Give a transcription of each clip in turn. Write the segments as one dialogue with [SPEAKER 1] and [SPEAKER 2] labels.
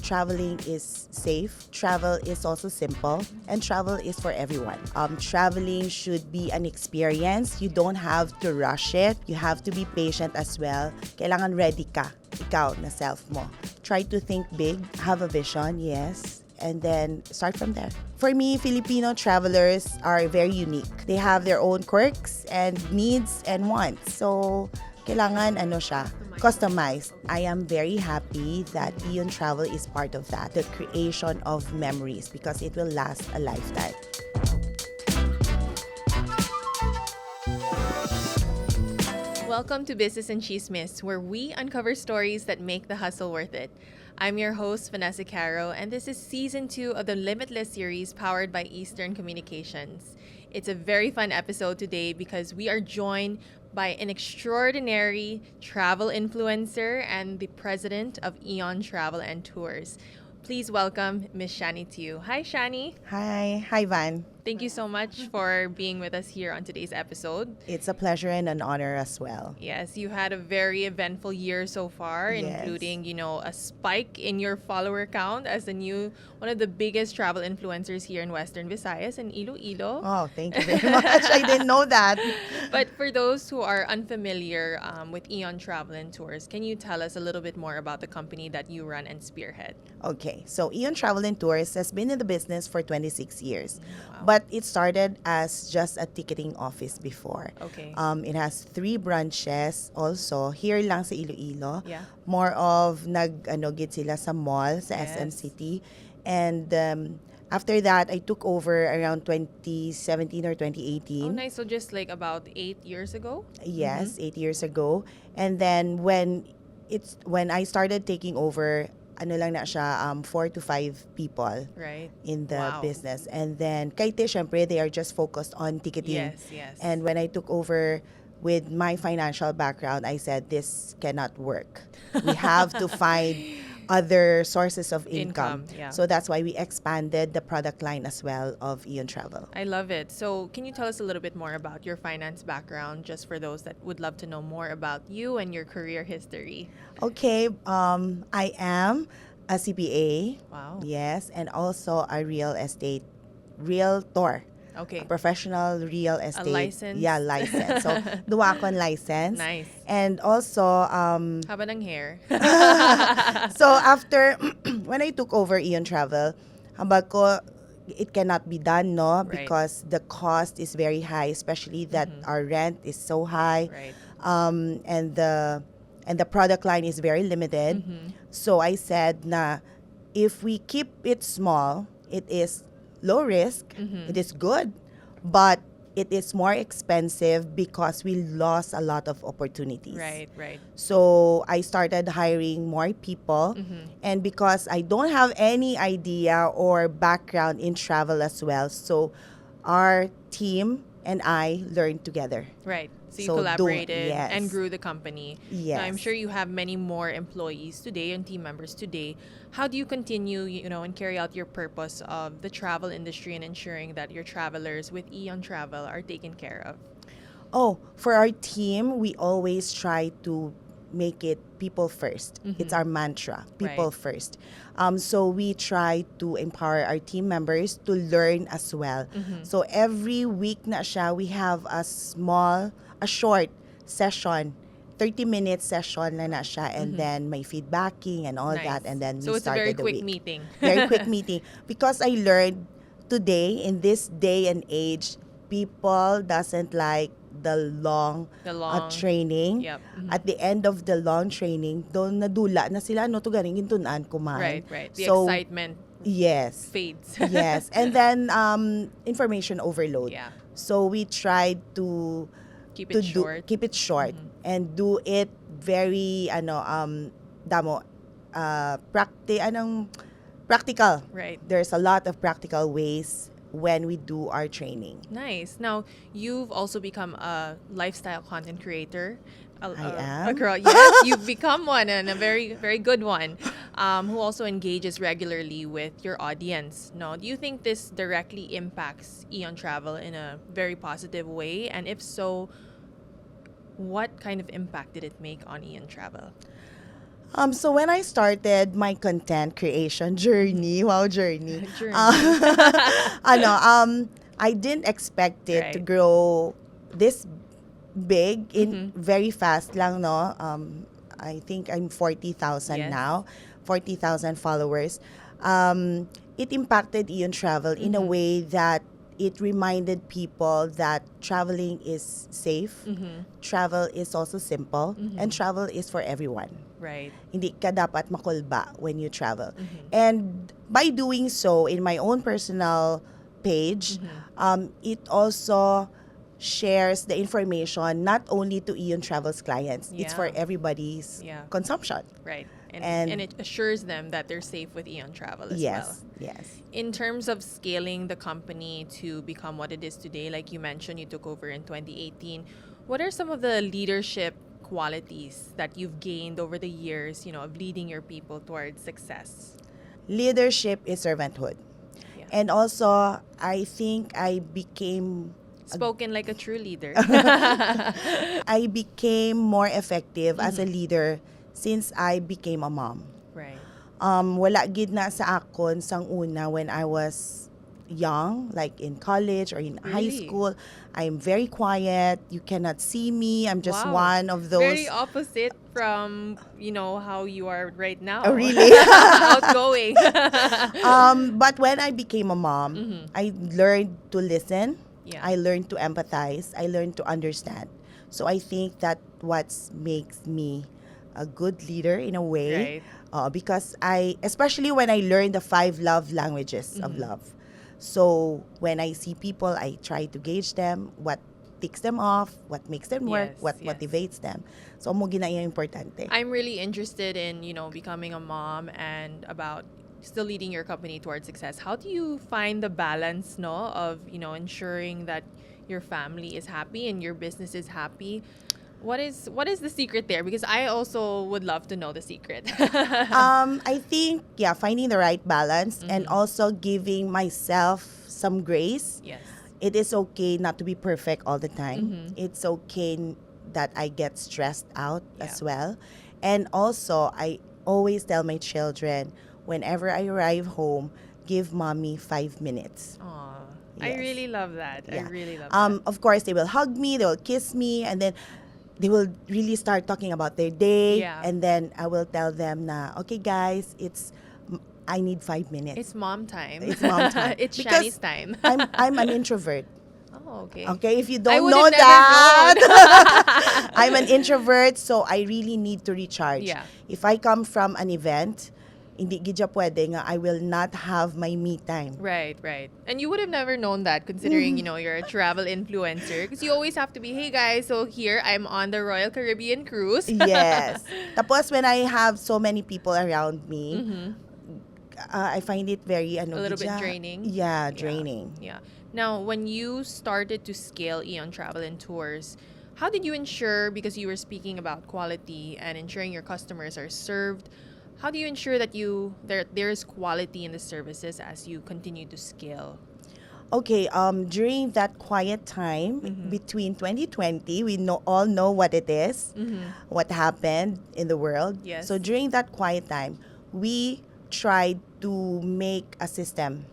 [SPEAKER 1] traveling is safe, travel is also simple, and travel is for everyone. Traveling should be an experience. You don't have to rush it. You have to be patient as well. Kailangan ready ka, ikaw na self mo. Try to think big, have a vision, yes, and then start from there. For me, Filipino travelers are very unique. They have their own quirks and needs and wants. So, kailangan customized. I am very happy that EON Travel is part of that. The creation of memories because it will last a lifetime.
[SPEAKER 2] Welcome to Business and Tsismis, where we uncover stories that make the hustle worth it. I'm your host, Vanessa Caro, and this is Season 2 of the Limitless series powered by Eastern Communications. It's a very fun episode today because we are joined by an extraordinary travel influencer and the president of EON Travel and Tours. Please welcome Miss Shanie Tiu. Hi, Shanie.
[SPEAKER 1] Hi Van.
[SPEAKER 2] Thank you so much for being with us here on today's episode.
[SPEAKER 1] It's a pleasure and an honor as well.
[SPEAKER 2] Yes, you had a very eventful year so far,
[SPEAKER 1] Yes.
[SPEAKER 2] including, a spike in your follower count as one of the biggest travel influencers here in Western Visayas and Iloilo.
[SPEAKER 1] Oh, thank you very much. I didn't know that.
[SPEAKER 2] But for those who are unfamiliar with EON Travel and Tours, can you tell us a little bit more about the company that you run and spearhead?
[SPEAKER 1] Okay, so EON Travel and Tours has been in the business for 26 years.
[SPEAKER 2] Wow.
[SPEAKER 1] But it started as just a ticketing office before.
[SPEAKER 2] Okay.
[SPEAKER 1] It has 3 branches also. Here lang sa Iloilo.
[SPEAKER 2] Yeah.
[SPEAKER 1] More of git sila sa mall, sa
[SPEAKER 2] Yes.
[SPEAKER 1] SM City. And after that, I took over around 2017 or 2018.
[SPEAKER 2] Oh, nice. So just like about 8 years ago?
[SPEAKER 1] Yes, 8 years ago. And then when I started taking over, 4 to 5 people
[SPEAKER 2] Right.
[SPEAKER 1] in the
[SPEAKER 2] Wow.
[SPEAKER 1] business. And then, kaite, syempre, they are just focused on ticketing.
[SPEAKER 2] Yes.
[SPEAKER 1] And when I took over with my financial background, I said, this cannot work. We have to find other sources of income.
[SPEAKER 2] Yeah.
[SPEAKER 1] So that's why we expanded the product line as well of EON Travel.
[SPEAKER 2] I love it. So can you tell us a little bit more about your finance background, just for those that would love to know more about you and your career history?
[SPEAKER 1] Okay, I am a CPA.
[SPEAKER 2] Wow.
[SPEAKER 1] Yes, and also a realtor.
[SPEAKER 2] Okay.
[SPEAKER 1] A professional real estate.
[SPEAKER 2] license?
[SPEAKER 1] Yeah, license. So, duwa akong license.
[SPEAKER 2] Nice.
[SPEAKER 1] And also,
[SPEAKER 2] Haba ng hair.
[SPEAKER 1] so after, when I took over EON Travel, hambag ko, it cannot be done, no?
[SPEAKER 2] Right.
[SPEAKER 1] Because the cost is very high, especially that our rent is so high.
[SPEAKER 2] Right.
[SPEAKER 1] And the product line is very limited. So I said na, if we keep it small, it is low risk, it is good, but it is more expensive because we lost a lot of opportunities.
[SPEAKER 2] Right.
[SPEAKER 1] So I started hiring more people, and because I don't have any idea or background in travel as well, so our team and I learned together.
[SPEAKER 2] Right. So you
[SPEAKER 1] So
[SPEAKER 2] collaborated
[SPEAKER 1] yes.
[SPEAKER 2] and grew the company.
[SPEAKER 1] Yes.
[SPEAKER 2] Now, I'm sure you have many more employees today and team members today. How do you continue, and carry out your purpose of the travel industry and ensuring that your travelers with EON Travel are taken care of?
[SPEAKER 1] Oh, for our team, we always try to make it people first. It's our mantra, people
[SPEAKER 2] Right.
[SPEAKER 1] first. So we try to empower our team members to learn as well. So every week na siya, we have a short session, 30-minute session na siya, and then may feedbacking and all
[SPEAKER 2] Nice.
[SPEAKER 1] that, and then
[SPEAKER 2] So
[SPEAKER 1] we
[SPEAKER 2] it's a
[SPEAKER 1] started
[SPEAKER 2] very
[SPEAKER 1] the
[SPEAKER 2] quick
[SPEAKER 1] week.
[SPEAKER 2] meeting.
[SPEAKER 1] Very quick meeting. Because I learned today, in this day and age, people doesn't like the long training.
[SPEAKER 2] Yep.
[SPEAKER 1] At the end of the long training, doon nadula na sila, to galing gintunaan kumain.
[SPEAKER 2] Right. The
[SPEAKER 1] So,
[SPEAKER 2] excitement
[SPEAKER 1] yes.
[SPEAKER 2] fades.
[SPEAKER 1] Yes. And then, information overload.
[SPEAKER 2] Yeah.
[SPEAKER 1] So we tried to
[SPEAKER 2] Keep it short.
[SPEAKER 1] keep it short and do it very practical.
[SPEAKER 2] Right.
[SPEAKER 1] There's a lot of practical ways when we do our training.
[SPEAKER 2] Nice. Now, you've also become a lifestyle content creator.
[SPEAKER 1] I
[SPEAKER 2] A
[SPEAKER 1] am.
[SPEAKER 2] girl, yes, you've become one, and a very, very good one, who also engages regularly with your audience. Now, do you think this directly impacts EON Travel in a very positive way? And if so, what kind of impact did it make on EON Travel?
[SPEAKER 1] So when I started my content creation journey, wow journey,
[SPEAKER 2] Journey.
[SPEAKER 1] ano, I didn't expect it to
[SPEAKER 2] Right.
[SPEAKER 1] grow this big in
[SPEAKER 2] Mhm.
[SPEAKER 1] very fast lang, no? I think I'm 40,000
[SPEAKER 2] Yes.
[SPEAKER 1] now, 40,000 followers. It impacted EON Travel in a
[SPEAKER 2] Mhm.
[SPEAKER 1] way that it reminded people that traveling is safe,
[SPEAKER 2] Mhm.
[SPEAKER 1] travel is also simple, and
[SPEAKER 2] Mhm.
[SPEAKER 1] travel is for everyone.
[SPEAKER 2] Right.
[SPEAKER 1] Hindi ka dapat makulba when you travel.
[SPEAKER 2] Mhm.
[SPEAKER 1] And by doing so, in my own personal page,
[SPEAKER 2] Mhm.
[SPEAKER 1] it also shares the information not only to EON Travel's clients, it's for
[SPEAKER 2] Yeah.
[SPEAKER 1] everybody's
[SPEAKER 2] Yeah.
[SPEAKER 1] consumption.
[SPEAKER 2] Right. And
[SPEAKER 1] And
[SPEAKER 2] it assures them that they're safe with EON Travel as well.
[SPEAKER 1] yes.
[SPEAKER 2] In terms of scaling the company to become what it is today, like you mentioned, you took over in 2018. What are some of the leadership qualities that you've gained over the years, of leading your people towards success?
[SPEAKER 1] Leadership is servanthood.
[SPEAKER 2] Yeah.
[SPEAKER 1] And also, I think I became
[SPEAKER 2] Spoken like a true leader.
[SPEAKER 1] I became more effective as a
[SPEAKER 2] Mhm.
[SPEAKER 1] leader since I became a mom.
[SPEAKER 2] Right.
[SPEAKER 1] Wala gid na sa akon sang una when I was young, like in college or in high
[SPEAKER 2] Really?
[SPEAKER 1] school. I'm very quiet. You cannot see me. I'm just
[SPEAKER 2] Wow.
[SPEAKER 1] one of
[SPEAKER 2] Very
[SPEAKER 1] those.
[SPEAKER 2] opposite from, how you are right
[SPEAKER 1] Oh,
[SPEAKER 2] now.
[SPEAKER 1] really?
[SPEAKER 2] Outgoing.
[SPEAKER 1] But when I became a mom,
[SPEAKER 2] Mhm.
[SPEAKER 1] I learned to listen.
[SPEAKER 2] Yeah.
[SPEAKER 1] I learned to empathize. I learned to understand. So I think that what makes me a good leader in a way,
[SPEAKER 2] Right.
[SPEAKER 1] because especially when I learned the 5 love languages of
[SPEAKER 2] Mhm.
[SPEAKER 1] love. So when I see people, I try to gauge them, what ticks them off, what makes them work,
[SPEAKER 2] Yes,
[SPEAKER 1] what
[SPEAKER 2] yes.
[SPEAKER 1] motivates them. So mo gina yung importante.
[SPEAKER 2] I'm really interested in, becoming a mom and about still leading your company towards success. How do you find the balance, no, of, ensuring that your family is happy and your business is happy? What is the secret there? Because I also would love to know the secret.
[SPEAKER 1] I think, yeah, finding the right balance and
[SPEAKER 2] Mhm.
[SPEAKER 1] also giving myself some grace.
[SPEAKER 2] Yes.
[SPEAKER 1] It is okay not to be perfect all the time.
[SPEAKER 2] Mhm.
[SPEAKER 1] It's okay that I get stressed out
[SPEAKER 2] Yeah.
[SPEAKER 1] as well. And also, I always tell my children, whenever I arrive home, give mommy 5 minutes.
[SPEAKER 2] Aw. I
[SPEAKER 1] Yes.
[SPEAKER 2] really love that. I
[SPEAKER 1] Yeah.
[SPEAKER 2] really love that.
[SPEAKER 1] Of course, they will hug me, they will kiss me, and then they will really start talking about their day.
[SPEAKER 2] Yeah.
[SPEAKER 1] And then I will tell them na, okay guys, I need 5 minutes.
[SPEAKER 2] It's mom time.
[SPEAKER 1] It's mom time.
[SPEAKER 2] It's
[SPEAKER 1] Because
[SPEAKER 2] Shani's time.
[SPEAKER 1] I'm an introvert.
[SPEAKER 2] Oh, okay.
[SPEAKER 1] Okay, if you
[SPEAKER 2] I
[SPEAKER 1] don't
[SPEAKER 2] would
[SPEAKER 1] know
[SPEAKER 2] have never
[SPEAKER 1] that,
[SPEAKER 2] known.
[SPEAKER 1] I'm an introvert, so I really need to recharge.
[SPEAKER 2] Yeah.
[SPEAKER 1] If I come from an event, hindi gidya pwede nga, I will not have my me time.
[SPEAKER 2] Right, right. And you would have never known that considering, you're a travel influencer. Because you always have to be, hey guys, so here I'm on the Royal Caribbean cruise.
[SPEAKER 1] Yes. Tapos when I have so many people around me,
[SPEAKER 2] Mhm.
[SPEAKER 1] I find it very
[SPEAKER 2] A little bit
[SPEAKER 1] gidya,
[SPEAKER 2] draining.
[SPEAKER 1] Yeah, draining.
[SPEAKER 2] Yeah. Now, when you started to scale EON Travel and Tours, how did you ensure, because you were speaking about quality and ensuring your customers are served, how do you ensure that there is quality in the services as you continue to scale?
[SPEAKER 1] Okay, during that quiet time
[SPEAKER 2] Mhm.
[SPEAKER 1] between 2020, we all know what it is,
[SPEAKER 2] Mhm.
[SPEAKER 1] what happened in the world.
[SPEAKER 2] Yes.
[SPEAKER 1] So during that quiet time, we tried to make a system.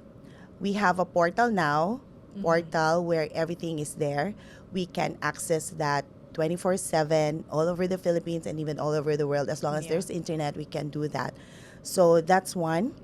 [SPEAKER 1] We have a portal now, portal where everything is there. We can access that 24/7 all over the Philippines and even all over the world. As long as
[SPEAKER 2] Yeah.
[SPEAKER 1] there's internet, we can do that. So that's one.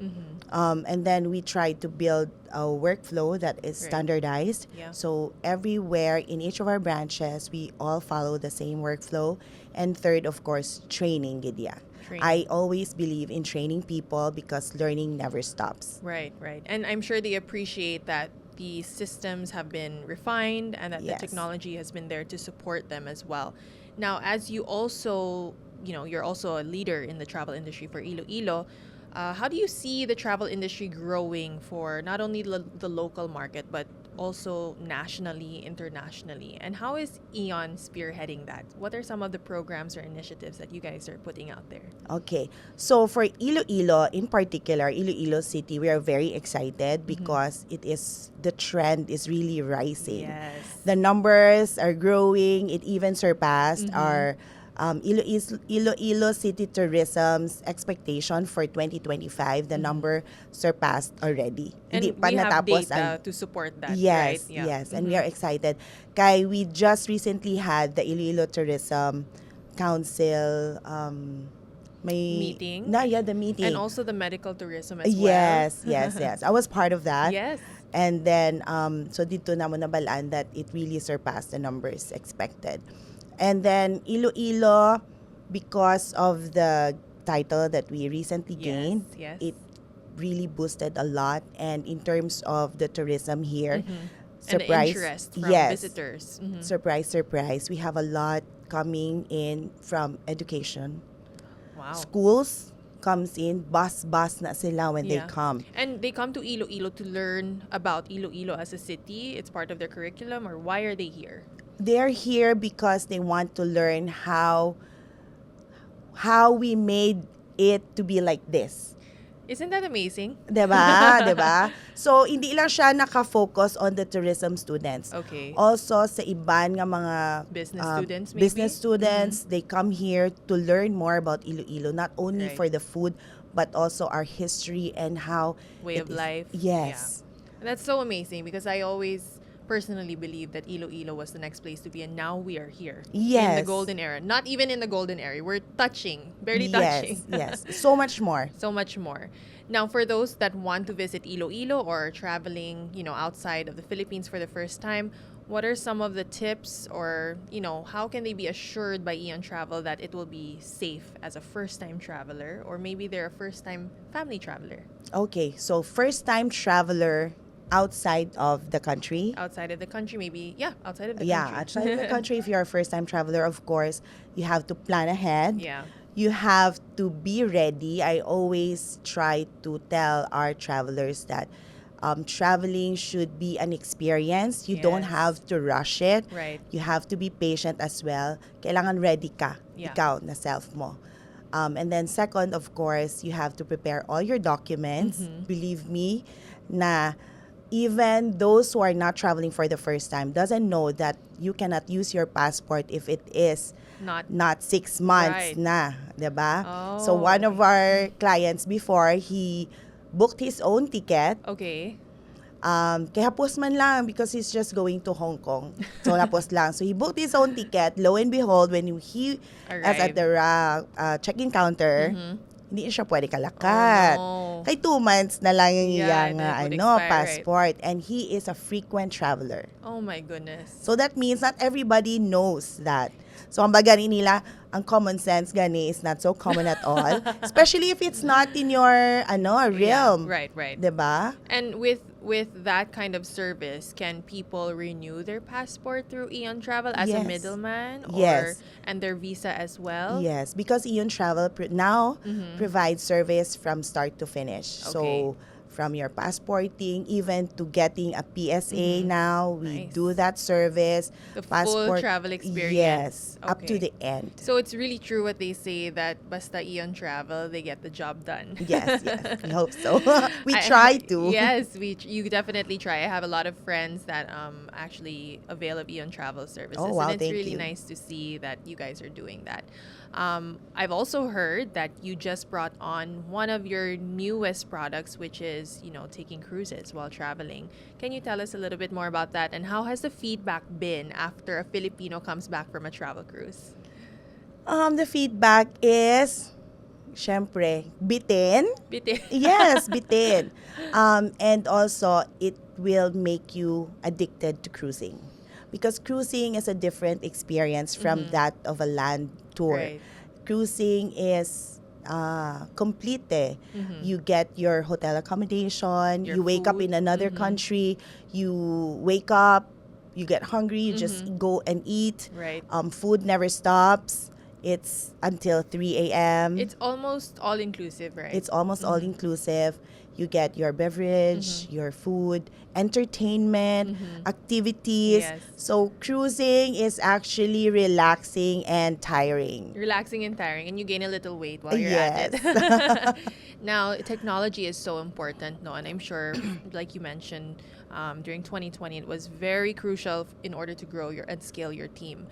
[SPEAKER 1] And then we try to build a workflow that is
[SPEAKER 2] Right.
[SPEAKER 1] standardized.
[SPEAKER 2] Yeah.
[SPEAKER 1] So everywhere in each of our branches, we all follow the same workflow. And third, of course, training, Gidya.
[SPEAKER 2] Training.
[SPEAKER 1] I always believe in training people because learning never stops.
[SPEAKER 2] Right, right. And I'm sure they appreciate that the systems have been refined and that
[SPEAKER 1] Yes.
[SPEAKER 2] the technology has been there to support them as well. Now, as you also, you're also a leader in the travel industry for Iloilo. How do you see the travel industry growing for not only the local market, but also nationally, internationally? And how is EON spearheading that? What are some of the programs or initiatives that you guys are putting out there?
[SPEAKER 1] Okay. So for Iloilo in particular, Iloilo City, we are very excited because the trend is really rising.
[SPEAKER 2] Yes.
[SPEAKER 1] The numbers are growing. It even surpassed our Iloilo City Tourism's expectation for 2025, the number surpassed already.
[SPEAKER 2] And
[SPEAKER 1] Hindi pa
[SPEAKER 2] we have
[SPEAKER 1] natapos
[SPEAKER 2] data to support that,
[SPEAKER 1] yes,
[SPEAKER 2] right? Yeah.
[SPEAKER 1] yes, and we are excited. Kaya we just recently had the Iloilo Tourism Council may
[SPEAKER 2] Meeting.
[SPEAKER 1] the meeting.
[SPEAKER 2] And also the medical tourism as
[SPEAKER 1] yes,
[SPEAKER 2] well.
[SPEAKER 1] yes. I was part of that.
[SPEAKER 2] Yes.
[SPEAKER 1] And then, so dito na mo nabalaan that it really surpassed the numbers expected. And then, Iloilo, because of the title that we recently gained,
[SPEAKER 2] Yes.
[SPEAKER 1] it really boosted a lot. And in terms of the tourism here,
[SPEAKER 2] And the interest from visitors.
[SPEAKER 1] Surprise. We have a lot coming in from education.
[SPEAKER 2] Wow.
[SPEAKER 1] Schools comes in, bus na sila when they come.
[SPEAKER 2] And they come to Iloilo to learn about Iloilo as a city. It's part of their curriculum, or why are they here?
[SPEAKER 1] They're here because they want to learn how we made it to be like this.
[SPEAKER 2] Isn't that amazing?
[SPEAKER 1] Diba? So, hindi lang siya naka-focus on the tourism students.
[SPEAKER 2] Okay.
[SPEAKER 1] Also, sa iban nga mga
[SPEAKER 2] Business students, maybe?
[SPEAKER 1] business students, they come here to learn more about Iloilo, not only
[SPEAKER 2] Right.
[SPEAKER 1] for the food, but also our history and how
[SPEAKER 2] Way of life.
[SPEAKER 1] Yes.
[SPEAKER 2] Yeah. That's so amazing because I always personally believe that Iloilo was the next place to be, and now we are here.
[SPEAKER 1] Yes.
[SPEAKER 2] In the golden era. Not even in the golden era. We're barely touching.
[SPEAKER 1] Yes. So much more.
[SPEAKER 2] So much more. Now, for those that want to visit Iloilo or traveling, outside of the Philippines for the first time, what are some of the tips, or, how can they be assured by EON Travel that it will be safe as a first-time traveler, or maybe they're a first-time family traveler?
[SPEAKER 1] Okay, so first-time traveler outside of the country.
[SPEAKER 2] Outside of the country, maybe. Yeah, outside of the
[SPEAKER 1] Yeah,
[SPEAKER 2] country.
[SPEAKER 1] outside of the country, if you're a first-time traveler, of course, you have to plan ahead.
[SPEAKER 2] Yeah.
[SPEAKER 1] You have to be ready. I always try to tell our travelers that traveling should be an experience. You don't
[SPEAKER 2] Yes.
[SPEAKER 1] have to rush it.
[SPEAKER 2] Right.
[SPEAKER 1] You have to be patient as well. Kailangan ready ka.
[SPEAKER 2] Yeah.
[SPEAKER 1] Ikaw na self mo. And then second, of course, you have to prepare all your documents. Believe me, na even those who are not traveling for the first time doesn't know that you cannot use your passport if it is not 6 months
[SPEAKER 2] Right.
[SPEAKER 1] na, diba?
[SPEAKER 2] Oh,
[SPEAKER 1] So one of our clients before, he booked his own ticket.
[SPEAKER 2] Okay.
[SPEAKER 1] Kaya hapos man lang because he's just going to Hong Kong. So hapos lang. So he booked his own ticket. Lo and behold, when he was at the check-in counter, hindi siya pwede kalakat.
[SPEAKER 2] Oh, no.
[SPEAKER 1] Kay 2 months na lang yung
[SPEAKER 2] Yeah,
[SPEAKER 1] iyang
[SPEAKER 2] and it would expire,
[SPEAKER 1] passport. And he is a frequent traveler.
[SPEAKER 2] Oh my goodness.
[SPEAKER 1] So that means not everybody knows that. So ang baga nila, ang common sense gani is not so common at all. Especially if it's not in your realm.
[SPEAKER 2] Yeah, right.
[SPEAKER 1] Diba?
[SPEAKER 2] And with that kind of service, can people renew their passport through EON Travel as a
[SPEAKER 1] Yes.
[SPEAKER 2] middleman?
[SPEAKER 1] Yes.
[SPEAKER 2] And their visa as well?
[SPEAKER 1] Yes, because EON Travel now provides service from start to finish. So from your passporting, even to getting a PSA now, we
[SPEAKER 2] Nice.
[SPEAKER 1] do that service.
[SPEAKER 2] The full travel experience.
[SPEAKER 1] Yes, up to
[SPEAKER 2] Okay.
[SPEAKER 1] the end.
[SPEAKER 2] So it's really true what they say that basta EON Travel, they get the job done.
[SPEAKER 1] Yes, we hope so. We try to.
[SPEAKER 2] Yes, you definitely try. I have a lot of friends that actually avail of EON Travel services.
[SPEAKER 1] Oh, wow,
[SPEAKER 2] and it's
[SPEAKER 1] thank
[SPEAKER 2] really
[SPEAKER 1] you.
[SPEAKER 2] nice to see that you guys are doing that. I've also heard that you just brought on one of your newest products, which is, taking cruises while traveling. Can you tell us a little bit more about that, and how has the feedback been after a Filipino comes back from a travel cruise?
[SPEAKER 1] The feedback is, syempre, bitin.
[SPEAKER 2] Bitin.
[SPEAKER 1] Yes, bitin. And also, it will make you addicted to cruising. Because cruising is a different experience from that of a land tour.
[SPEAKER 2] Right.
[SPEAKER 1] Cruising is complete. You get your hotel accommodation,
[SPEAKER 2] Your
[SPEAKER 1] you wake up
[SPEAKER 2] food.
[SPEAKER 1] in another country, you wake up, you get hungry, you just go and eat.
[SPEAKER 2] Right.
[SPEAKER 1] Food never stops. It's until 3 a.m.
[SPEAKER 2] It's almost all-inclusive, right?
[SPEAKER 1] It's almost all inclusive. You get your beverage, your food, entertainment, activities.
[SPEAKER 2] Yes.
[SPEAKER 1] So cruising is actually relaxing and tiring.
[SPEAKER 2] Relaxing and tiring, and you gain a little weight while you're
[SPEAKER 1] Yes.
[SPEAKER 2] at it. Now, technology is so important, no? And I'm sure, like you mentioned, during 2020, it was very crucial in order to grow your and scale your team.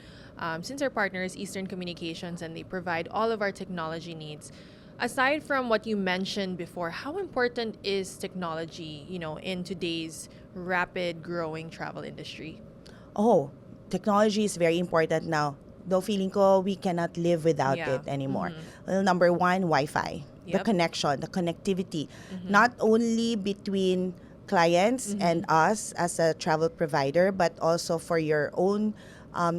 [SPEAKER 2] Since our partner is Eastern Communications and they provide all of our technology needs, aside from what you mentioned before, how important is technology, in today's rapid growing travel industry?
[SPEAKER 1] Oh, technology is very important now. Though feeling ko we cannot live without
[SPEAKER 2] Yeah.
[SPEAKER 1] it anymore.
[SPEAKER 2] Mm-hmm.
[SPEAKER 1] Well, number one, Wi-Fi. The
[SPEAKER 2] Yep.
[SPEAKER 1] connection, the connectivity.
[SPEAKER 2] Mm-hmm.
[SPEAKER 1] Not only between clients and
[SPEAKER 2] Mm-hmm.
[SPEAKER 1] us as a travel provider, but also for your own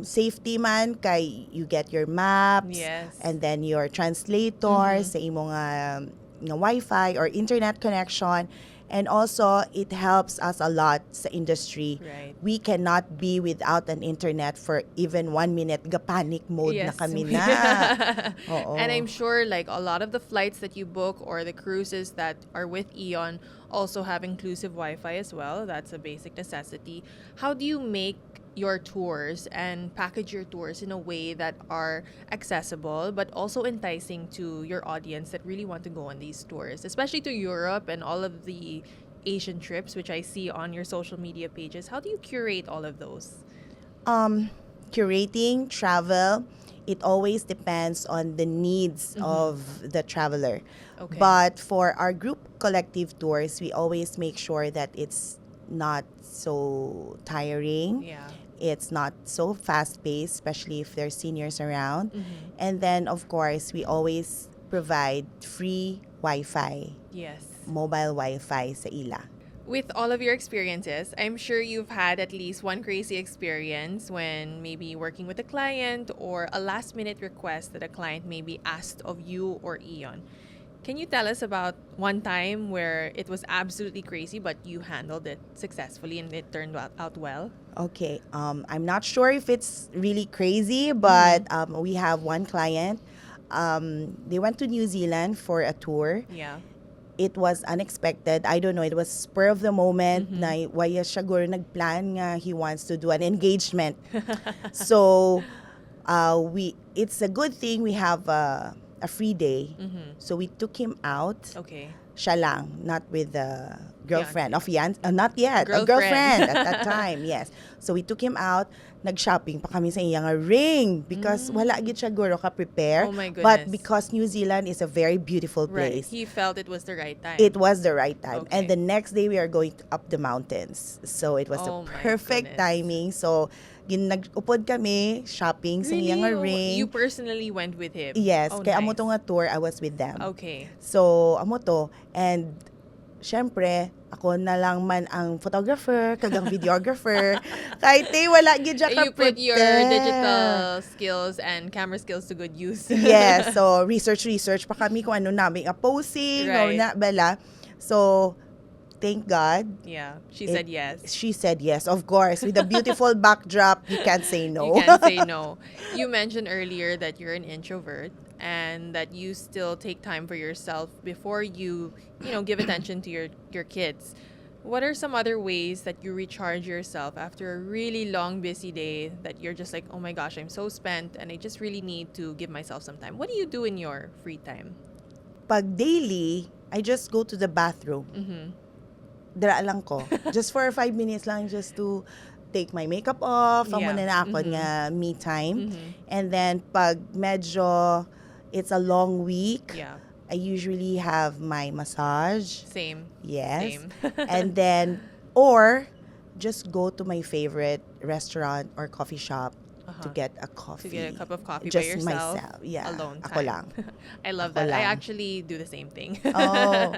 [SPEAKER 1] safety man. Kay you get your maps
[SPEAKER 2] Yes.
[SPEAKER 1] and then your translators sa imong nga Wi-Fi or internet connection. And also, it helps us a lot sa industry.
[SPEAKER 2] Right.
[SPEAKER 1] We cannot be without an internet for even 1 minute. Ga-panic mode na
[SPEAKER 2] Yes.
[SPEAKER 1] kami na.
[SPEAKER 2] And I'm
[SPEAKER 1] Oo.
[SPEAKER 2] sure like a lot of the flights that you book or the cruises that are with EON also have inclusive Wi-Fi as well. That's a basic necessity. How do you make your tours and package your tours in a way that are accessible but also enticing to your audience that really want to go on these tours, especially to Europe and all of the Asian trips, which I see on your social media pages? How do you curate all of those?
[SPEAKER 1] Curating travel, it always depends on the needs of the traveler.
[SPEAKER 2] Okay.
[SPEAKER 1] But for our group collective tours, we always make sure that it's not so tiring.
[SPEAKER 2] Yeah.
[SPEAKER 1] It's not so fast-paced, especially if there's seniors around.
[SPEAKER 2] Mm-hmm.
[SPEAKER 1] And then, of course, we always provide free Wi-Fi,
[SPEAKER 2] Yes.
[SPEAKER 1] mobile Wi-Fi sa ila.
[SPEAKER 2] With all of your experiences, I'm sure you've had at least one crazy experience when maybe working with a client or a last minute request that a client maybe asked of you or EON. Can you tell us about one time where it was absolutely crazy but you handled it successfully and it turned out well?
[SPEAKER 1] Okay, I'm not sure if it's really crazy, but we have one client. They went to New Zealand for a tour.
[SPEAKER 2] Yeah.
[SPEAKER 1] It was unexpected. I don't know, it was spur of the moment na waya siya guro nagplan nga he wants to do an engagement. So, it's a good thing we have a free day. So we took him out.
[SPEAKER 2] Okay.
[SPEAKER 1] Siya lang, not with the girlfriend. Not yet. A
[SPEAKER 2] Girlfriend.
[SPEAKER 1] girlfriend at that time, yes. So we took him out. Nag-shopping pa kami sa iyang ring because wala gid siya guro ka-prepare.
[SPEAKER 2] Oh my
[SPEAKER 1] But
[SPEAKER 2] goodness.
[SPEAKER 1] because New Zealand is a very beautiful
[SPEAKER 2] Right.
[SPEAKER 1] place,
[SPEAKER 2] He felt it was the right time.
[SPEAKER 1] it was the right time.
[SPEAKER 2] Okay.
[SPEAKER 1] And the next day, we are going up the mountains. So it was
[SPEAKER 2] Oh
[SPEAKER 1] a
[SPEAKER 2] my
[SPEAKER 1] perfect
[SPEAKER 2] goodness.
[SPEAKER 1] timing. So, nag-upod kami, shopping sa iyang ring.
[SPEAKER 2] You personally went with him?
[SPEAKER 1] Yes,
[SPEAKER 2] Oh,
[SPEAKER 1] kaya
[SPEAKER 2] nice.
[SPEAKER 1] amo to nga tour, I was with them.
[SPEAKER 2] Okay.
[SPEAKER 1] So, amo to. And, syempre, ako na lang man ang photographer, kagang videographer. Kahit wala gid siya
[SPEAKER 2] You put your
[SPEAKER 1] ka-prepare.
[SPEAKER 2] digital skills and camera skills to good use.
[SPEAKER 1] Yes, so research pa kami kung ano namin posing, o
[SPEAKER 2] Right.
[SPEAKER 1] na, bala. So, thank God,
[SPEAKER 2] Yeah, she said yes.
[SPEAKER 1] she said yes, of course. With a beautiful backdrop, you can't say no.
[SPEAKER 2] You can't say no. You mentioned earlier that you're an introvert and that you still take time for yourself before you give attention to your kids. What are some other ways that you recharge yourself after a really long, busy day that you're just like, oh my gosh, I'm so spent and I just really need to give myself some time? What do you do in your free time?
[SPEAKER 1] Pag daily, I just go to the bathroom. Dara lang ko. Just for 5 minutes lang, just to take my makeup off. Amo
[SPEAKER 2] Yeah.
[SPEAKER 1] na ako nga me time. And then, pag medyo it's a long week,
[SPEAKER 2] Yeah,
[SPEAKER 1] I usually have my massage.
[SPEAKER 2] same.
[SPEAKER 1] Yes.
[SPEAKER 2] Same.
[SPEAKER 1] And then, or just go to my favorite restaurant or coffee shop to get a coffee.
[SPEAKER 2] To get a cup of coffee
[SPEAKER 1] just
[SPEAKER 2] by yourself.
[SPEAKER 1] myself. Yeah.
[SPEAKER 2] Alone
[SPEAKER 1] Ako
[SPEAKER 2] time.
[SPEAKER 1] lang.
[SPEAKER 2] I love
[SPEAKER 1] Ako
[SPEAKER 2] that. I
[SPEAKER 1] lang.
[SPEAKER 2] actually do the same thing.
[SPEAKER 1] Oh.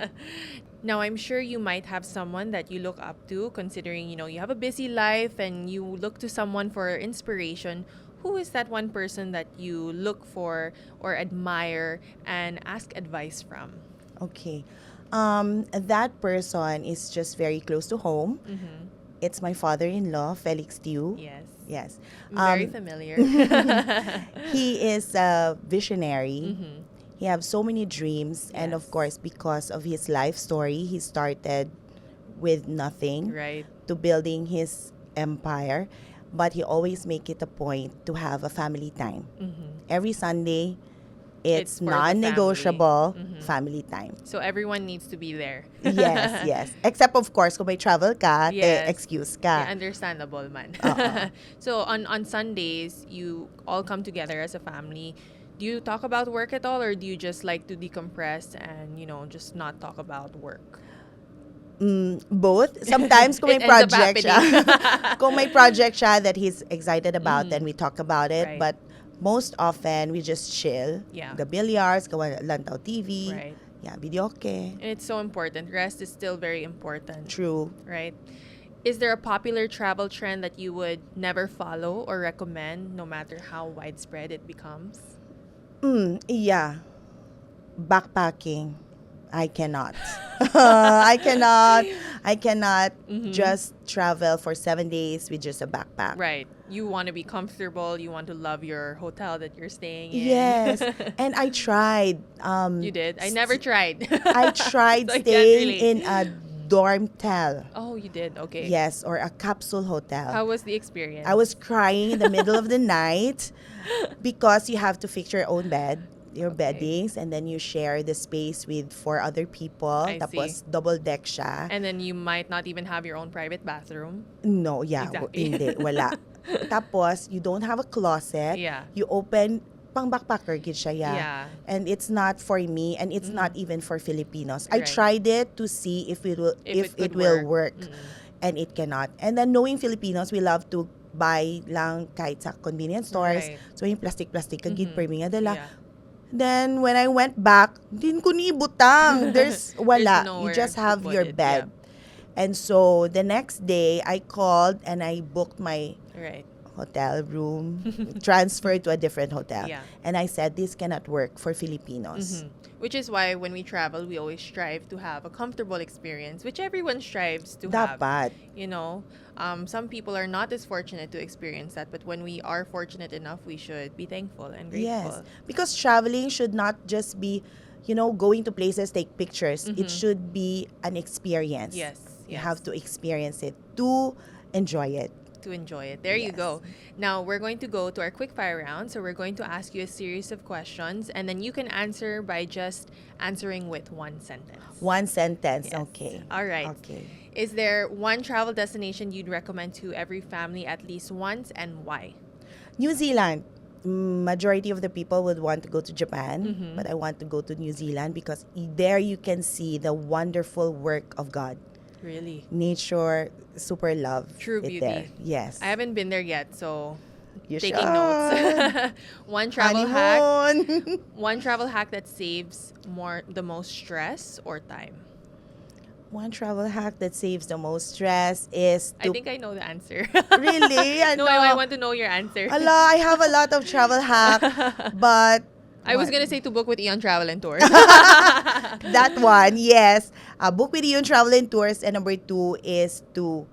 [SPEAKER 2] Now, I'm sure you might have someone that you look up to, considering, you have a busy life and you look to someone for inspiration. Who is that one person that you look for or admire and ask advice from?
[SPEAKER 1] Okay. That person is just very close to home. It's my father-in-law, Felix Tiu.
[SPEAKER 2] Yes.
[SPEAKER 1] Yes.
[SPEAKER 2] Very familiar.
[SPEAKER 1] He is a visionary. He has so many dreams. And of
[SPEAKER 2] Yes.
[SPEAKER 1] course, because of his life story, he started with nothing
[SPEAKER 2] Right.
[SPEAKER 1] to building his empire. But he always make it a point to have a family time. Every Sunday, It's
[SPEAKER 2] for the family.
[SPEAKER 1] non-negotiable family time.
[SPEAKER 2] So everyone needs to be there.
[SPEAKER 1] Yes, yes. Except of course, kung may travel ka,
[SPEAKER 2] Yes.
[SPEAKER 1] excuse
[SPEAKER 2] Yeah,
[SPEAKER 1] ka.
[SPEAKER 2] understandable man.
[SPEAKER 1] Oo.
[SPEAKER 2] So on Sundays, you all come together as a family. Do you talk about work at all, or do you just like to decompress and, just not talk about work?
[SPEAKER 1] Both. Sometimes kung may
[SPEAKER 2] It ends up
[SPEAKER 1] project siya,
[SPEAKER 2] happening.
[SPEAKER 1] kung may project siya that he's excited about, then we talk about it.
[SPEAKER 2] Right.
[SPEAKER 1] But most often, we just chill.
[SPEAKER 2] Yeah.
[SPEAKER 1] The billiards, gawa lantaw TV.
[SPEAKER 2] Right.
[SPEAKER 1] Yeah, videoke.
[SPEAKER 2] And it's so important. Rest is still very important.
[SPEAKER 1] True.
[SPEAKER 2] Right? Is there a popular travel trend that you would never follow or recommend, no matter how widespread it becomes?
[SPEAKER 1] Yeah. Backpacking. I cannot. I cannot just travel for 7 days with just a backpack.
[SPEAKER 2] Right. You want to be comfortable. You want to love your hotel that you're staying in.
[SPEAKER 1] Yes. And I tried.
[SPEAKER 2] You did? I never tried.
[SPEAKER 1] I tried
[SPEAKER 2] So I can't
[SPEAKER 1] staying
[SPEAKER 2] relate.
[SPEAKER 1] in a dormtel.
[SPEAKER 2] Oh, you did? Okay.
[SPEAKER 1] Yes, or a capsule hotel.
[SPEAKER 2] How was the experience?
[SPEAKER 1] I was crying in the middle of the night because you have to fix your own bed, your beddings, and then you share the space with 4 other people.
[SPEAKER 2] I
[SPEAKER 1] Tapos
[SPEAKER 2] see.
[SPEAKER 1] double deck siya.
[SPEAKER 2] And then you might not even have your own private bathroom.
[SPEAKER 1] No, yeah,
[SPEAKER 2] Exactly.
[SPEAKER 1] hindi, wala. Tapos you don't have a closet.
[SPEAKER 2] Yeah.
[SPEAKER 1] You open pang backpacker gid siya,
[SPEAKER 2] Yeah.
[SPEAKER 1] And it's not for me, and it's not even for Filipinos. I
[SPEAKER 2] Right.
[SPEAKER 1] tried it to see if it will
[SPEAKER 2] If it
[SPEAKER 1] it
[SPEAKER 2] could
[SPEAKER 1] will
[SPEAKER 2] work.
[SPEAKER 1] work. And it cannot. And then knowing Filipinos, we love to buy lang kahit sa convenience stores.
[SPEAKER 2] Right.
[SPEAKER 1] So yung plastic kagid per mga dala.
[SPEAKER 2] Yeah.
[SPEAKER 1] Then when I went back, din ko ni butang. There's wala. You
[SPEAKER 2] nowhere
[SPEAKER 1] just
[SPEAKER 2] to
[SPEAKER 1] have
[SPEAKER 2] put
[SPEAKER 1] your
[SPEAKER 2] it,
[SPEAKER 1] bed. And so the next day, I called and I booked my
[SPEAKER 2] Right.
[SPEAKER 1] hotel room, transferred to a different hotel.
[SPEAKER 2] Yeah.
[SPEAKER 1] And I said, this cannot work for Filipinos.
[SPEAKER 2] Which is why when we travel, we always strive to have a comfortable experience, which everyone strives to have.
[SPEAKER 1] Dapat.
[SPEAKER 2] Some people are not as fortunate to experience that, but when we are fortunate enough, we should be thankful and grateful.
[SPEAKER 1] Yes. Because traveling should not just be, going to places, take pictures. It should be an experience.
[SPEAKER 2] Yes.
[SPEAKER 1] You have to experience it to enjoy it.
[SPEAKER 2] To enjoy it. There you
[SPEAKER 1] Yes.
[SPEAKER 2] go. Now we're going to go to our quick fire round. So we're going to ask you a series of questions, and then you can answer by just answering with one sentence.
[SPEAKER 1] One sentence.
[SPEAKER 2] Yes.
[SPEAKER 1] Okay.
[SPEAKER 2] All right.
[SPEAKER 1] Okay.
[SPEAKER 2] Is there one travel destination you'd recommend to every family at least once, and why?
[SPEAKER 1] New Zealand. Majority of the people would want to go to Japan, but I want to go to New Zealand because there you can see the wonderful work of God.
[SPEAKER 2] Really?
[SPEAKER 1] Nature, super love.
[SPEAKER 2] True
[SPEAKER 1] it
[SPEAKER 2] beauty.
[SPEAKER 1] There. Yes.
[SPEAKER 2] I haven't been there yet, so
[SPEAKER 1] You
[SPEAKER 2] taking
[SPEAKER 1] should.
[SPEAKER 2] notes. One travel hack.
[SPEAKER 1] Honeymoon.
[SPEAKER 2] One travel hack that saves the most stress or time.
[SPEAKER 1] One travel hack that saves the most stress is
[SPEAKER 2] I
[SPEAKER 1] to
[SPEAKER 2] think I know the answer.
[SPEAKER 1] really.
[SPEAKER 2] No, I want to know your answer.
[SPEAKER 1] I have a lot of travel hack, but
[SPEAKER 2] I was gonna say to book with EON Travel and Tours.
[SPEAKER 1] that one, yes. Book with EON Travel and Tours, and number 2 is to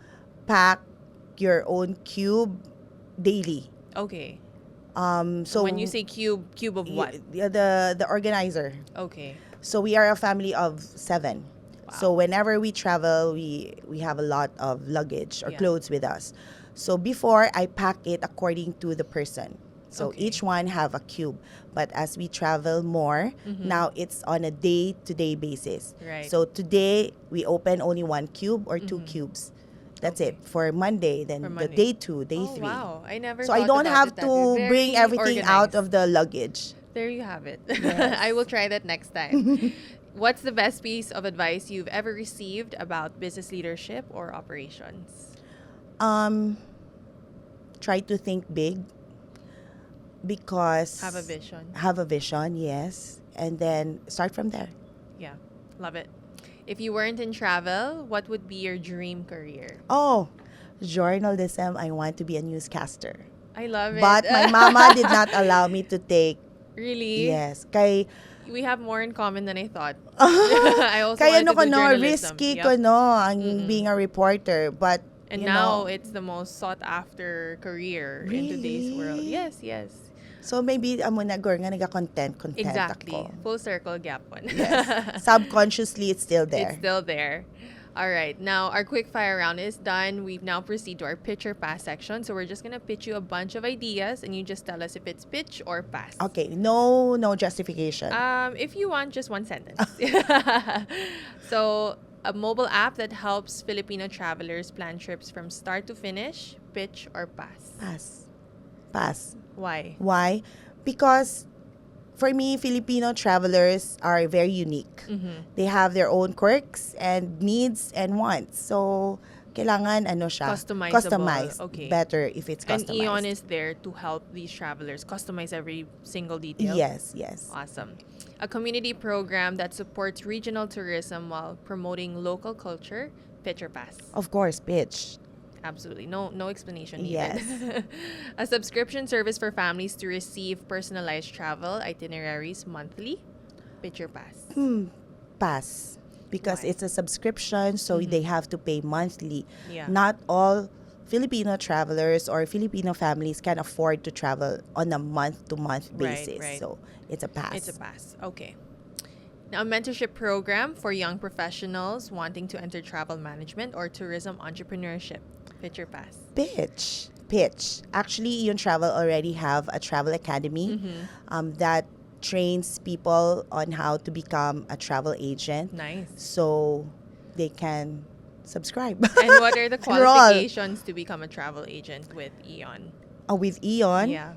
[SPEAKER 1] pack your own cube daily.
[SPEAKER 2] Okay.
[SPEAKER 1] So
[SPEAKER 2] When you say cube of what?
[SPEAKER 1] The organizer.
[SPEAKER 2] Okay.
[SPEAKER 1] So we are a family of 7.
[SPEAKER 2] Wow.
[SPEAKER 1] So whenever we travel, we have a lot of luggage or
[SPEAKER 2] Yeah.
[SPEAKER 1] clothes with us. So before, I pack it according to the person. So
[SPEAKER 2] Okay.
[SPEAKER 1] each one have a cube. But as we travel more, now it's on a day-to-day basis.
[SPEAKER 2] Right.
[SPEAKER 1] So today, we open only 1 cube or 2 cubes. That's
[SPEAKER 2] Okay.
[SPEAKER 1] it. For Monday, then
[SPEAKER 2] For
[SPEAKER 1] the
[SPEAKER 2] Monday.
[SPEAKER 1] day 2, day
[SPEAKER 2] Oh,
[SPEAKER 1] 3.
[SPEAKER 2] wow. I never
[SPEAKER 1] So I
[SPEAKER 2] thought
[SPEAKER 1] don't
[SPEAKER 2] about
[SPEAKER 1] have
[SPEAKER 2] it that
[SPEAKER 1] to
[SPEAKER 2] way.
[SPEAKER 1] bring
[SPEAKER 2] Very
[SPEAKER 1] everything out
[SPEAKER 2] organized.
[SPEAKER 1] of the luggage.
[SPEAKER 2] There you have it.
[SPEAKER 1] Yes.
[SPEAKER 2] I will try that next time. What's the best piece of advice you've ever received about business leadership or operations?
[SPEAKER 1] Try to think big because
[SPEAKER 2] Have a vision.
[SPEAKER 1] Have a vision, yes, and then start from there.
[SPEAKER 2] Yeah. Love it. If you weren't in travel, what would be your dream career?
[SPEAKER 1] Oh, journalism. I want to be a newscaster,
[SPEAKER 2] I love it.
[SPEAKER 1] but my mama did not allow me to take.
[SPEAKER 2] Really?
[SPEAKER 1] Yes, kay
[SPEAKER 2] We have more in common than I thought. I also
[SPEAKER 1] kaya
[SPEAKER 2] wanted to do journalism.
[SPEAKER 1] risky
[SPEAKER 2] Yep.
[SPEAKER 1] ko ang being a reporter, but
[SPEAKER 2] And
[SPEAKER 1] you
[SPEAKER 2] now
[SPEAKER 1] know,
[SPEAKER 2] it's the most sought after career in today's
[SPEAKER 1] Really?
[SPEAKER 2] world. Yes, yes.
[SPEAKER 1] so maybe amo na gor nga content
[SPEAKER 2] Exactly.
[SPEAKER 1] ako.
[SPEAKER 2] Full circle gap one.
[SPEAKER 1] Yes. Subconsciously, it's still there.
[SPEAKER 2] It's still there. All right. Now, our quick fire round is done. We've now proceeded to our pitch or pass section. So we're just going to pitch you a bunch of ideas and you just tell us if it's pitch or pass.
[SPEAKER 1] Okay, no justification.
[SPEAKER 2] If you want, just one sentence. So, a mobile app that helps Filipino travelers plan trips from start to finish, pitch or pass.
[SPEAKER 1] Pass.
[SPEAKER 2] Why?
[SPEAKER 1] Why? Because for me, Filipino travelers are very unique. They have their own quirks and needs and wants. So, kailangan siya?
[SPEAKER 2] Customizable.
[SPEAKER 1] Customized.
[SPEAKER 2] Okay.
[SPEAKER 1] Better if it's
[SPEAKER 2] And
[SPEAKER 1] customized.
[SPEAKER 2] EON is there to help these travelers customize every single detail.
[SPEAKER 1] Yes.
[SPEAKER 2] Awesome. A community program that supports regional tourism while promoting local culture, pitch or pass.
[SPEAKER 1] Of course, pitch.
[SPEAKER 2] Absolutely. No explanation needed.
[SPEAKER 1] Yes.
[SPEAKER 2] A subscription service for families to receive personalized travel itineraries monthly, pitch or pass.
[SPEAKER 1] Pass. Because
[SPEAKER 2] Why?
[SPEAKER 1] it's a subscription, so they have to pay monthly.
[SPEAKER 2] Yeah.
[SPEAKER 1] Not all Filipino travelers or Filipino families can afford to travel on a month-to-month basis.
[SPEAKER 2] Right.
[SPEAKER 1] So, it's a pass.
[SPEAKER 2] It's a pass. Okay. Now, a mentorship program for young professionals wanting to enter travel management or tourism entrepreneurship. Pitch or pass?
[SPEAKER 1] Pitch. Actually, EON Travel already have a travel academy that trains people on how to become a travel agent.
[SPEAKER 2] Nice.
[SPEAKER 1] So, they can subscribe.
[SPEAKER 2] And what are the
[SPEAKER 1] Enroll.
[SPEAKER 2] qualifications to become a travel agent with EON?
[SPEAKER 1] With EON,
[SPEAKER 2] Yeah.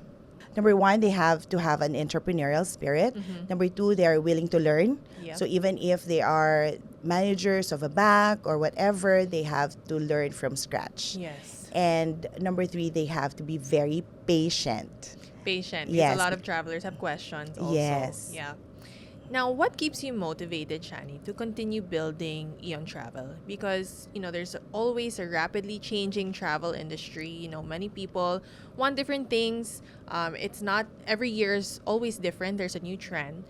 [SPEAKER 1] Number one, they have to have an entrepreneurial spirit. Number two, they are willing to learn.
[SPEAKER 2] Yep.
[SPEAKER 1] So even if they are managers of a bank or whatever, they have to learn from scratch.
[SPEAKER 2] Yes.
[SPEAKER 1] And number three, they have to be very patient.
[SPEAKER 2] Patient. Because
[SPEAKER 1] Yes.
[SPEAKER 2] a lot of travelers have questions also.
[SPEAKER 1] Yes.
[SPEAKER 2] Yeah. Now, what keeps you motivated, Shanie, to continue building EON Travel? Because, there's always a rapidly changing travel industry. Many people want different things. It's not, every year is always different. There's a new trend.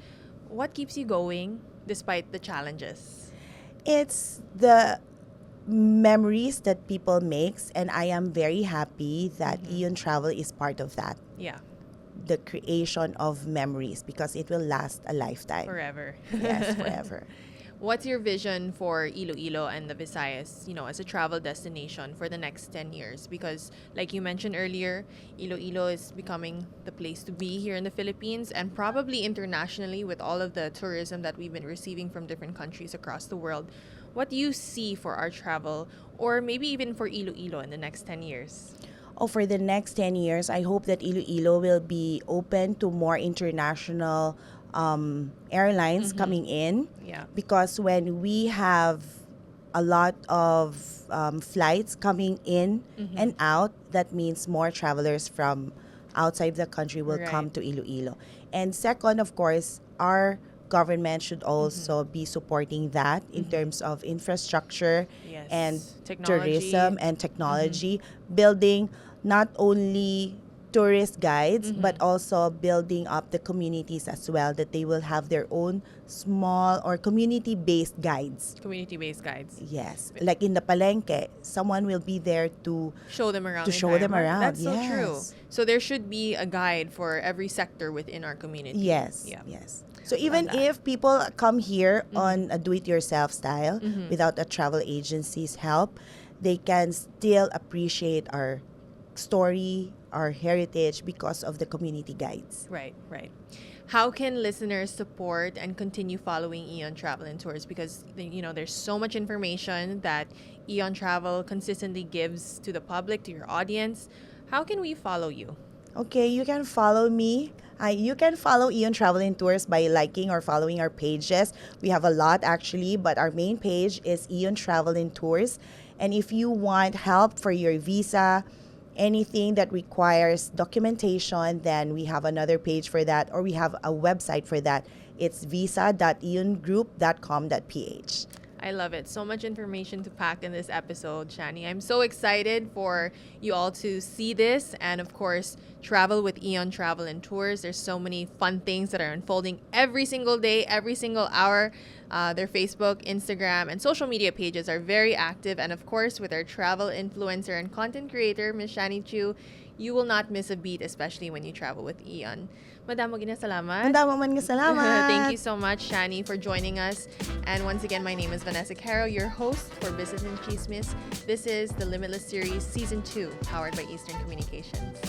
[SPEAKER 2] What keeps you going despite the challenges?
[SPEAKER 1] It's the memories that people makes, and I am very happy that EON Travel is part of that.
[SPEAKER 2] Yeah.
[SPEAKER 1] The creation of memories, because it will last a lifetime.
[SPEAKER 2] Forever.
[SPEAKER 1] Yes, forever.
[SPEAKER 2] What's your vision for Iloilo and the Visayas, as a travel destination for the next 10 years? Because like you mentioned earlier, Iloilo is becoming the place to be here in the Philippines and probably internationally with all of the tourism that we've been receiving from different countries across the world. What do you see for our travel or maybe even for Iloilo in the next 10 years?
[SPEAKER 1] For the next 10 years, I hope that Iloilo will be open to more international airlines coming in.
[SPEAKER 2] Yeah.
[SPEAKER 1] Because when we have a lot of flights coming in and out, that means more travelers from outside the country will come to Iloilo. And second, of course, our government should also be supporting that in terms of infrastructure
[SPEAKER 2] Yes.
[SPEAKER 1] and
[SPEAKER 2] Technology.
[SPEAKER 1] tourism and technology, building not only tourist guides but also building up the communities as well, that they will have their own small or community-based guides.
[SPEAKER 2] Community-based guides.
[SPEAKER 1] Yes, like in the Palenque, someone will be there to
[SPEAKER 2] Show them around.
[SPEAKER 1] To
[SPEAKER 2] the
[SPEAKER 1] show them
[SPEAKER 2] entire
[SPEAKER 1] around,
[SPEAKER 2] market. That's so
[SPEAKER 1] yes.
[SPEAKER 2] true. So there should be a guide for every sector within our community.
[SPEAKER 1] Yes,
[SPEAKER 2] Yeah.
[SPEAKER 1] yes. So even
[SPEAKER 2] that.
[SPEAKER 1] if people come here on a do-it-yourself style without a travel agency's help, they can still appreciate our story, our heritage because of the community guides.
[SPEAKER 2] Right. How can listeners support and continue following EON Travel and Tours? Because, there's so much information that EON Travel consistently gives to the public, to your audience. How can we follow you?
[SPEAKER 1] Okay, you can follow me. You can follow EON Travel and Tours by liking or following our pages. We have a lot actually, but our main page is EON Travel and Tours. And if you want help for your visa, anything that requires documentation, then we have another page for that, or we have a website for that. It's visa.eongroup.com.ph.
[SPEAKER 2] I love it. So much information to pack in this episode, Shanie. I'm so excited for you all to see this and, of course, travel with EON Travel and Tours. There's so many fun things that are unfolding every single day, every single hour. Their Facebook, Instagram, and social media pages are very active. And, of course, with our travel influencer and content creator, Ms. Shanie Tiu, You will not miss a beat, especially when you travel with EON. Madamo ginasalamat.
[SPEAKER 1] Madamo man nga salamat.
[SPEAKER 2] Thank you so much, Shanie, for joining us. And once again, my name is Vanessa Caro, your host for Business and Tsismis. This is the Limitless Series Season 2, powered by Eastern Communications.